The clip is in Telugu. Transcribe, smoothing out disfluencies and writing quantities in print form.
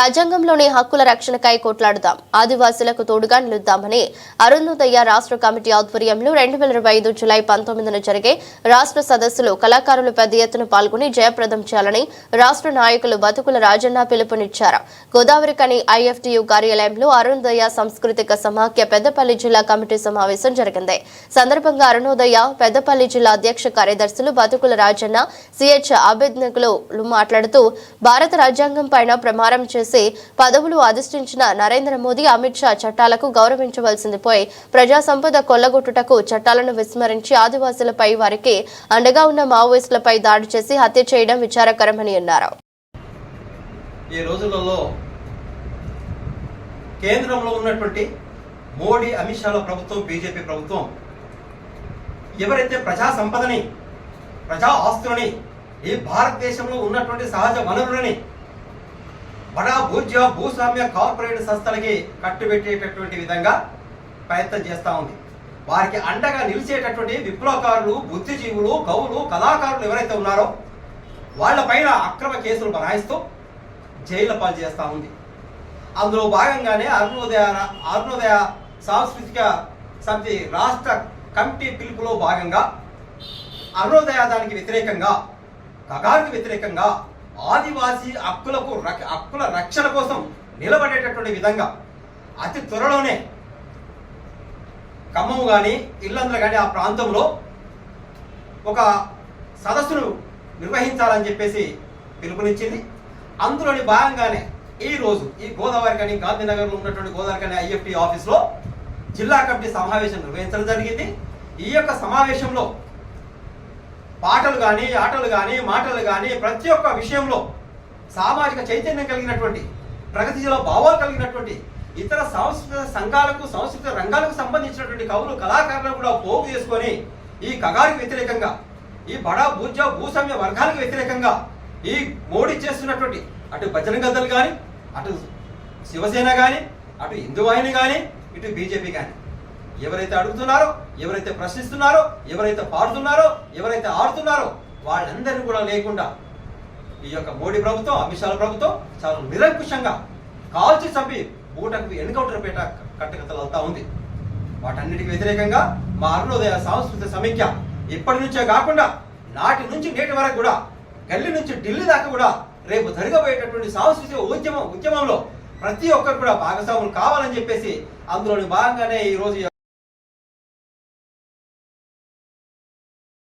రాజ్యాంగంలోని హక్కుల రక్షణకై కొట్లాడుదాం, ఆదివాసులకు తోడుగా నిలుద్దామని అరుణోదయ రాష్ట్ర కమిటీ ఆధ్వర్యంలో 2025 జూలై 19న జరిగే రాష్ట్ర సదస్సులో కళాకారులు పెద్ద ఎత్తున పాల్గొని జయప్రదం చేయాలని రాష్ట్ర నాయకులు బతుకుల రాజన్న పిలుపునిచ్చారు. గోదావరి కని ఐఎఫ్టియు కార్యాలయంలో అరుణోదయ సాంస్కృతిక సమాఖ్య పెద్దపల్లి జిల్లా కమిటీ సమావేశం జరిగింది. సందర్భంగా అరుణోదయ పెద్దపల్లి జిల్లా అధ్యక్ష కార్యదర్శులు బతుకుల రాజన్న, సిహెచ్ అభిజ్ఞకులు మాట్లాడుతూ భారత రాజ్యాంగం పైన ప్రమాణం చేసి పదవులు అధిష్ఠించిన నరేంద్ర మోదీ, అమిత్ షా చట్టాలకు గౌరవించవలసింది పోయి ప్రజా సంపద కొల్లగొట్టుటకు చట్టాలను విస్మరించి ఆదివాసులపై, వారికి అండగా ఉన్న మావోయిస్టులపై దాడి చేసి హత్య చేయడం విచారకరమని అన్నారు. ఈ రోజులలో కేంద్రంలో ఉన్నటువంటి మోడీ, అమిత్ షాల ప్రభుత్వం, బీజేపీ ప్రభుత్వం ఎవరైతే ప్రజా సంపదని, ప్రజా ఆస్తులని, ఈ భారతదేశంలో ఉన్నటువంటి సహజ వనరులని బడా బూర్జా భూస్వామ్య కార్పొరేట్ సంస్థలకి కట్టుబెట్టేటటువంటి విధంగా ప్రయత్నం చేస్తూ ఉంది. వారికి అండగా నిలిచేటటువంటి విప్లవకారులు, బుద్ధిజీవులు, కవులు, కళాకారులు ఎవరైతే ఉన్నారో వాళ్ళపైన అక్రమ కేసులు బనాయిస్తూ జైలు పాలు చేస్తూ ఉంది. అందులో భాగంగానే అరుణోదయ సాంస్కృతిక సమితి రాష్ట్ర కమిటీ పిలుపులో భాగంగా అరుణోదయ దానికి వ్యతిరేకంగా, కగారికి వ్యతిరేకంగా, ఆదివాసీ హక్కుల రక్షణ కోసం నిలబడేటటువంటి విధంగా అతి త్వరలోనే ఖమ్మం కానీ, ఇల్లందులో కానీ ఆ ప్రాంతంలో ఒక సదస్సును నిర్వహించాలని చెప్పేసి పిలుపునిచ్చింది. అందులోని భాగంగానే ఈరోజు ఈ గోదావరి కానీ, గాంధీనగర్లో ఉన్నటువంటి గోదావరి కానీ ఐఎఫ్టి ఆఫీస్లో జిల్లా కమిటీ సమావేశం నిర్వహించడం జరిగింది. ఈ యొక్క సమావేశంలో పాటలు కానీ, ఆటలు కానీ, మాటలు కానీ ప్రతి ఒక్క విషయంలో సామాజిక చైతన్యం కలిగినటువంటి, ప్రగతిశీల భావాలు కలిగినటువంటి ఇతర సాంస్కృతిక సంఘాలకు, సాంస్కృతిక రంగాలకు సంబంధించినటువంటి కవులు, కళాకారులను కూడా పోగు చేసుకొని ఈ కగారికి వ్యతిరేకంగా, ఈ బడా బూర్జా భూస్వామ్య వర్గాలకు వ్యతిరేకంగా ఈ మోడీ చేస్తున్నటువంటి అటు బజరంగ దళ్ కానీ, అటు శివసేన కానీ, అటు హిందూవాహిని కానీ, ఇటు బీజేపీ కానీ ఎవరైతే అడుగుతున్నారో, ఎవరైతే ప్రశ్నిస్తున్నారో, ఎవరైతే పాడుతున్నారో, ఎవరైతే ఆడుతున్నారో వాళ్ళందరినీ కూడా లేకుండా ఈ యొక్క మోడీ ప్రభుత్వం, అమిత్ షా ప్రభుత్వం చాలా నిరంకుశంగా కాల్చి చంపి బూటకు ఎన్కౌంటర్ పేట కట్టకథలు అవుతా ఉంది. వాటన్నిటికి వ్యతిరేకంగా మా అరుణోదయ సాంస్కృతిక సమైక్య ఇప్పటి నుంచే కాకుండా నాటి నుంచి నేటి వరకు కూడా గల్లీ నుంచి ఢిల్లీ దాకా కూడా రేపు జరగబోయేటటువంటి సాంస్కృతిక ఉద్యమంలో ప్రతి ఒక్కరు కూడా భాగస్వాములు కావాలని చెప్పేసి అందులోని భాగంగానే ఈ రోజు